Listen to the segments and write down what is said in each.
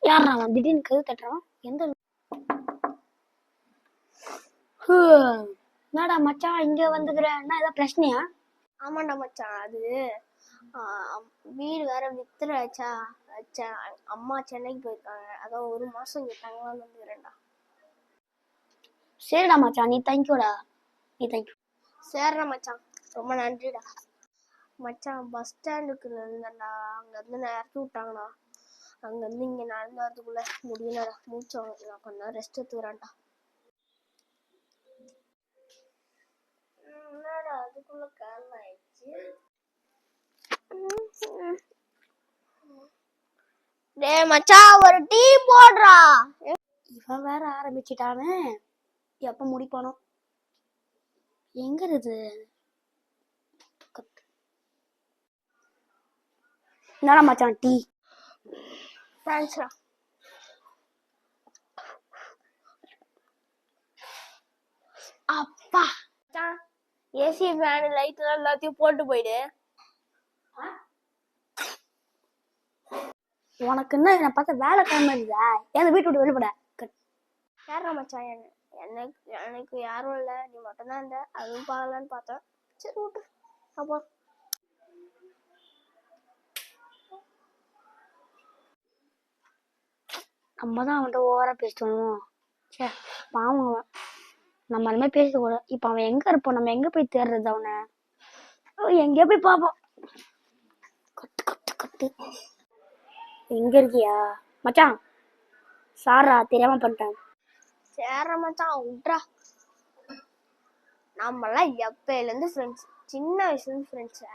யாரா அவன் திடீர்னு கது தட்டுறான்? எந்த என்னடா மச்சான் இங்க வந்துக்கிற? என்ன ஏதாவது பிரச்சனையா? ஆமாண்டா மச்சான், அது வீடு வேற வித்துறாச்சா. அம்மா சென்னைக்கு போயிருக்காங்க, அதான் 1 மாசம் இங்க தங்கலாம்னு வந்துக்கிறேன்டா. சரிடா மச்சான், நீ தேங்க்யூடா. நீ தேங்க்யூ. சரிடா மச்சான், ரொம்ப நன்றிடா. மச்சான் பஸ் ஸ்டாண்டுக்கு இருந்தேன்டா, அங்கேருந்து இறக்கி விட்டாங்கண்ணா. அங்கேருந்து இங்கே நடந்து வரதுக்குள்ள முடியலடா, மூச்சோம். நான் கொஞ்ச நேரம் ரெஸ்ட் எடுத்துக்கிறேன்டா. என்னடா அதுக்குள்ள காரணம் ஆயிடுச்சு. டேய் மச்சான், ஒரு டீ போடுறா. இவன் வேற ஆரம்பிச்சிட்டானே, எப்ப முடிப்பானோ? எங்க இருக்குது? என்னடா மச்சான் டீ? தேங்க்ஸ்டா. அப்பா ஏசி ஃபேன் லைட் எல்லாத்தையும் போட்டு போயிடு. உனக்கு என்ன என்னை பார்த்தா வேலை கிளம்ப இருக்குதா? ஏன் வீட்டு விட்டு வெளிப்பட? யாரா மச்சான்? எனக்கு யாரும் இல்லை, நீ மட்டும்தான் இருந்த. அதுவும் பார்க்கலான்னு பார்த்தேன். சரி விட்டு அப்போ. நம்ம தான் அவன்கிட்ட ஓவரா பேசிட்டோம். சே பாவம் அவன். நம்ம அந்த மாதிரி பேசக்கூடாது. இப்ப அவன் எங்க இருப்போம்? நம்ம எங்க போய் தேடுறது அவனை? எங்கேயோ போய் பார்ப்போம். கத்து கத்து கத்து. எங்க இருக்கியா மச்சான்? சாரா தெரியாம பண்ணிட்டேன். சேர மச்சான் விட்றா. நம்மளாம் எப்பயிலேருந்து ஃப்ரெண்ட்ஸ், சின்ன வயசுலேருந்து ஃப்ரெண்ட்ஸை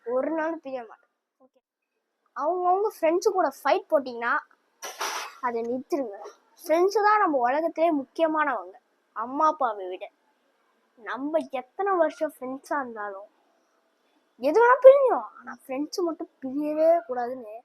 ஒரு நாள் பிரிய மாட்டோம். ஓகே, அவங்கவுங்க ஃப்ரெண்ட்ஸு கூட ஃபைட் போட்டிங்கன்னா அதை நிறுத்திடுங்க. ஃப்ரெண்ட்ஸு தான் நம்ம உலகத்திலே முக்கியமானவங்க, அம்மா அப்பாவை விட. நம்ம எத்தனை வருஷம் ஃப்ரெண்ட்ஸாக இருந்தாலும் எது வேணா பிரிஞ்சிடும், ஆனால் ஃப்ரெண்ட்ஸு மட்டும் பிரியவே கூடாதுன்னு